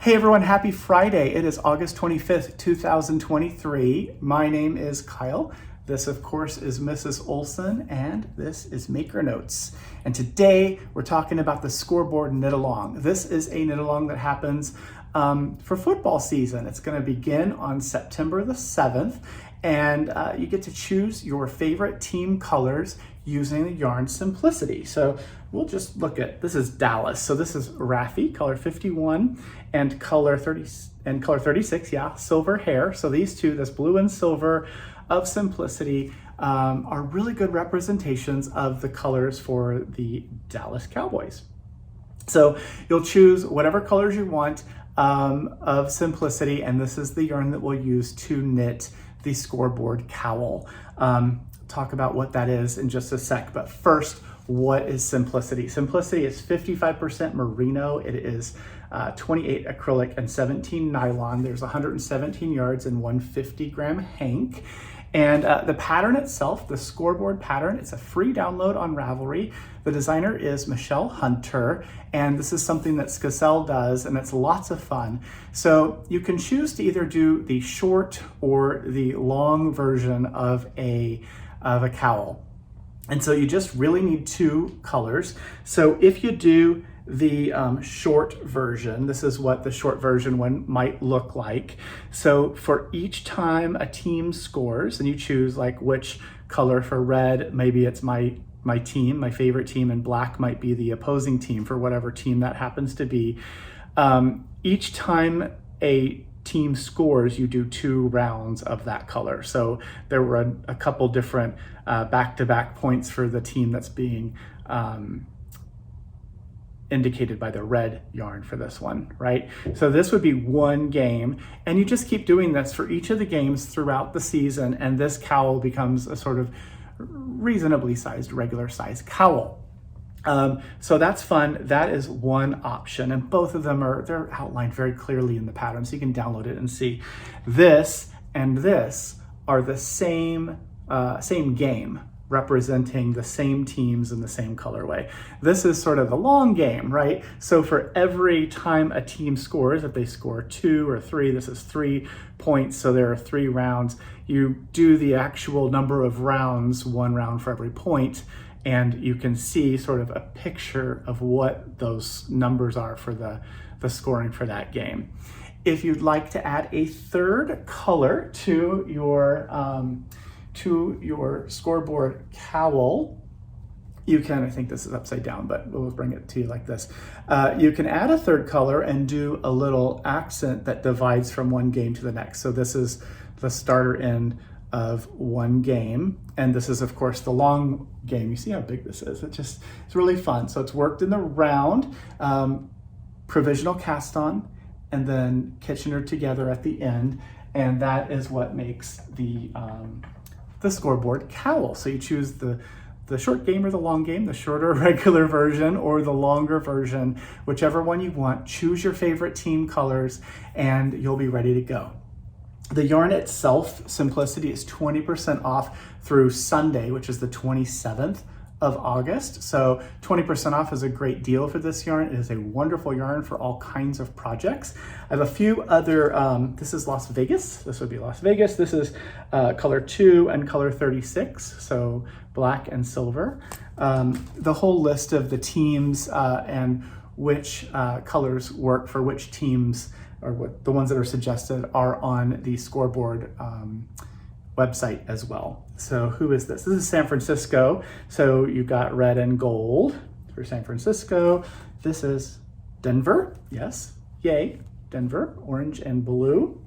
Hey everyone, happy Friday. It is August 25th, 2023. My name is Kyle. This, of course, is Mrs. Olson, and this is Maker Notes. And today we're talking about the Scoreboard Knit Along. This is a knit along that happens for football season. It's going to begin on September the 7th, and you get to choose your favorite team colors using the yarn Simplicity. So we'll just look at, this is Dallas. So this is Raffi, color 51, and color 36, yeah, silver hair. So these two, this blue and silver of Simplicity, are really good representations of the colors for the Dallas Cowboys. So you'll choose whatever colors you want of Simplicity, and this is the yarn that we'll use to knit the Scoreboard cowl. Talk about what that is in just a sec, but first, what is Simplicity? Simplicity is 55% merino. It is 28 acrylic and 17 nylon. There's 117 yards and 150-gram hank. And the pattern itself, the Scoreboard pattern, it's a free download on Ravelry. The designer is Michelle Hunter, and this is something that Skacel does, and it's lots of fun. So you can choose to either do the short or the long version of a cowl. And so you just really need two colors. So if you do the short version, this is what the short version one might look like. So for each time a team scores, and you choose like which color for red, maybe it's my team, my favorite team, and black might be the opposing team for whatever team that happens to be. Each time a team scores, you do 2 rounds of that color. So there were a couple different back-to-back points for the team that's being indicated by the red yarn for this one, right? So this would be one game, and you just keep doing this for each of the games throughout the season, and this cowl becomes a sort of reasonably sized, regular size cowl. So that's fun. That is one option, and both of them they're outlined very clearly in the pattern, so you can download it and see. This and this are the same game, representing the same teams in the same colorway. This is sort of the long game, right? So for every time a team scores, if they score 2 or 3, this is 3 points, so there are 3 rounds. You do the actual number of rounds, 1 round for every point, and you can see sort of a picture of what those numbers are for the scoring for that game. If you'd like to add a third color to your Scoreboard cowl, you can, I think this is upside down, but we'll bring it to you like this. You can add a third color and do a little accent that divides from one game to the next. So this is the starter end of one game, and this is of course the long game. You see how big this is. It's really fun. So it's worked in the round, provisional cast on, and then Kitchener together at the end, and that is what makes the Scoreboard cowl. So you choose the short game or the long game, the shorter regular version or the longer version, whichever one you want. Choose your favorite team colors and you'll be ready to go. The yarn itself, Simplicity, is 20% off through Sunday, which is the 27th of August. So 20% off is a great deal for this yarn. It is a wonderful yarn for all kinds of projects. I have a few other, this is Las Vegas. This would be Las Vegas. This is color 2 and color 36, so black and silver. The whole list of the teams and which colors work for which teams, or what the ones that are suggested, are on the Scoreboard website as well. So who is this? This is San Francisco. So you got red and gold for San Francisco. This is Denver. Yes, yay, Denver, orange and blue.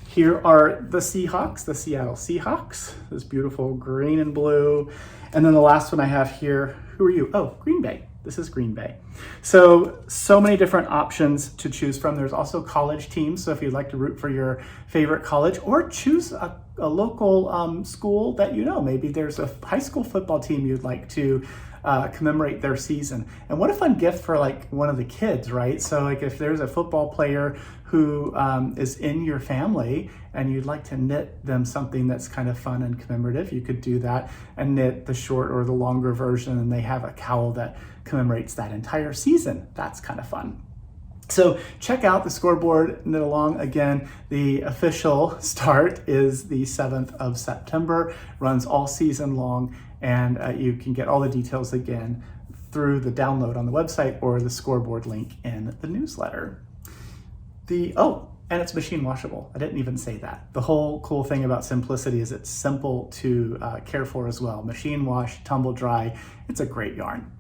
Here are the Seahawks, the Seattle Seahawks, this beautiful green and blue. And then the last one I have here, who are you? Oh, Green Bay. This is Green Bay. So many different options to choose from. There's also college teams. So if you'd like to root for your favorite college, or choose a local school that you know, maybe there's a high school football team you'd like to commemorate their season. And what a fun gift for like one of the kids, right? So like if there's a football player who is in your family and you'd like to knit them something that's kind of fun and commemorative, you could do that and knit the short or the longer version, and they have a cowl that commemorates that entire season. That's kind of fun. So check out the Scoreboard Knit Along. Again, the official start is the 7th of September, runs all season long, and you can get all the details again through the download on the website or the Scoreboard link in the newsletter. And it's machine washable. I didn't even say that. The whole cool thing about Simplicity is it's simple to care for as well. Machine wash, tumble dry. It's a great yarn.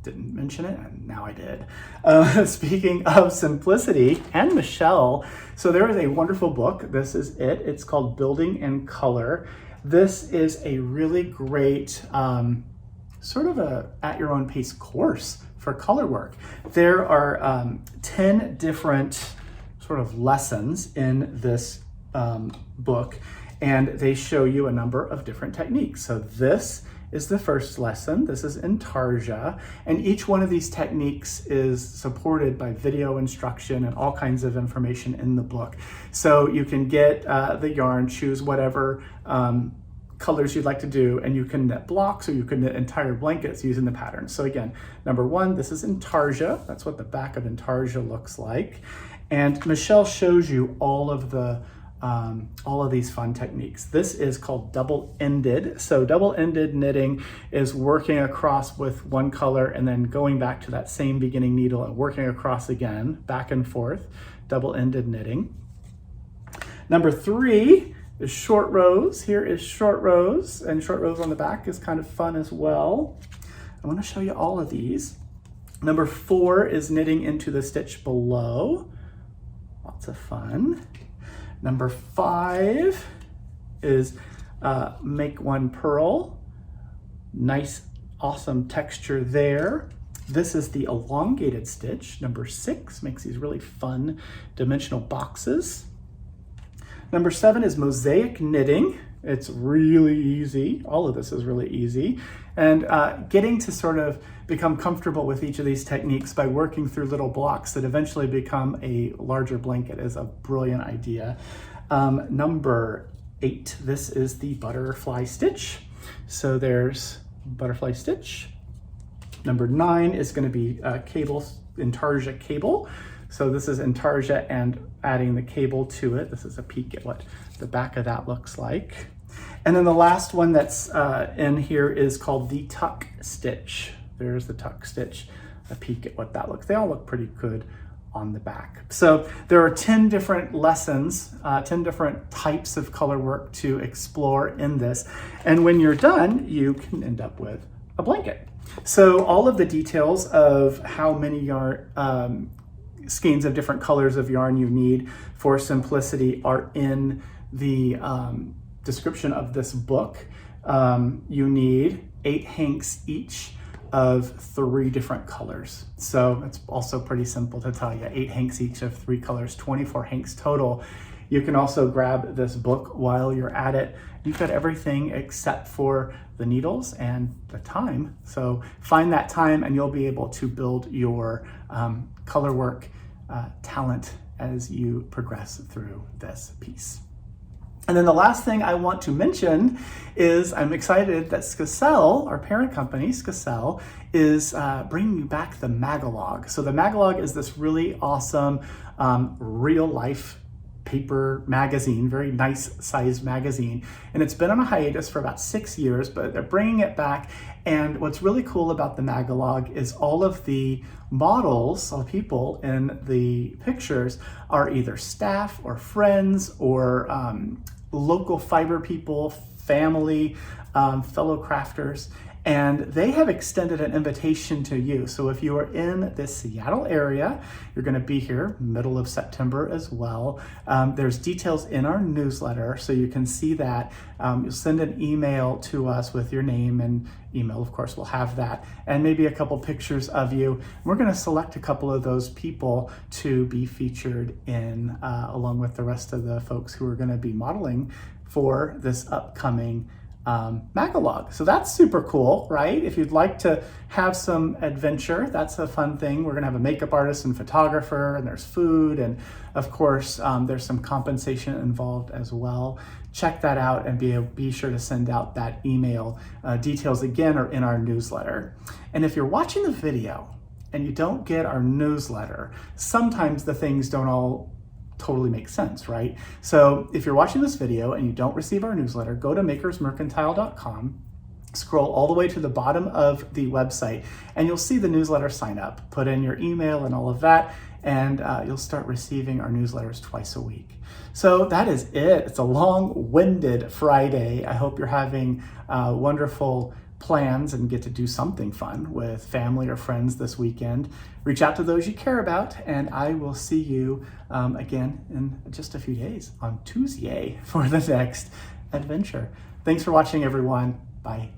Didn't mention it, and now I did. Speaking of Simplicity and Michelle, so there is a wonderful book. This is it. It's called Building in Color. This is a really great sort of a at your own pace course for color work. There are 10 different sort of lessons in this book, and they show you a number of different techniques. So this is the first lesson. This is Intarsia, and each one of these techniques is supported by video instruction and all kinds of information in the book. So you can get the yarn, choose whatever colors you'd like to do, and you can knit blocks or you can knit entire blankets using the patterns. So again, number one, this is Intarsia. That's what the back of Intarsia looks like. And Michelle shows you all of these fun techniques. This is called double-ended. So double-ended knitting is working across with one color and then going back to that same beginning needle and working across again, back and forth, double-ended knitting. Number 3 is short rows. Here is short rows, and short rows on the back is kind of fun as well. I want to show you all of these. Number 4 is knitting into the stitch below. Lots of fun. Number 5 is make one purl. Nice, awesome texture there. This is the elongated stitch. Number 6 makes these really fun dimensional boxes. Number 7 is mosaic knitting. It's really easy. All of this is really easy. And getting to sort of become comfortable with each of these techniques by working through little blocks that eventually become a larger blanket is a brilliant idea. Number 8, this is the butterfly stitch. So there's butterfly stitch. Number 9 is going to be Intarsia cable. So this is Intarsia and adding the cable to it. This is a peek at what the back of that looks like. And then the last one that's in here is called the tuck stitch. There's the tuck stitch, a peek at what that looks. They all look pretty good on the back. So there are 10 different lessons, 10 different types of color work to explore in this. And when you're done, you can end up with a blanket. So all of the details of how many yarn, skeins of different colors of yarn you need for Simplicity are in the description of this book. You need 8 hanks each of 3 different colors. So it's also pretty simple to tell you. 8 hanks each of 3 colors, 24 hanks total. You can also grab this book while you're at it. You've got everything except for the needles and the time. So find that time and you'll be able to build your color work talent as you progress through this piece. And then the last thing I want to mention is I'm excited that Skacel, our parent company, Skacel, is bringing back the Magalog. So the Magalog is this really awesome real life paper magazine, very nice sized magazine. And it's been on a hiatus for about 6 years, but they're bringing it back. And what's really cool about the Magalog is all of the models, all the people in the pictures are either staff or friends or local fiber people, family, fellow crafters, and they have extended an invitation to you. So if you are in the Seattle area, you're going to be here middle of September as well. There's details in our newsletter, so you can see that. You'll send an email to us with your name and email, of course, we'll have that, and maybe a couple pictures of you. We're going to select a couple of those people to be featured in, along with the rest of the folks who are going to be modeling for this upcoming Magalog. So that's super cool, right? If you'd like to have some adventure, that's a fun thing. We're gonna have a makeup artist and photographer, and there's food, and of course, there's some compensation involved as well. Check that out and be sure to send out that email. Details again are in our newsletter. And if you're watching the video and you don't get our newsletter, sometimes the things don't all totally make sense, right? So if you're watching this video and you don't receive our newsletter, go to makersmercantile.com, scroll all the way to the bottom of the website, and you'll see the newsletter sign up. Put in your email and all of that, and you'll start receiving our newsletters twice a week. So that is it. It's a long-winded Friday. I hope you're having wonderful plans and get to do something fun with family or friends this weekend. Reach out to those you care about, and I will see you again in just a few days on Tuesday for the next adventure. Thanks for watching, everyone. Bye.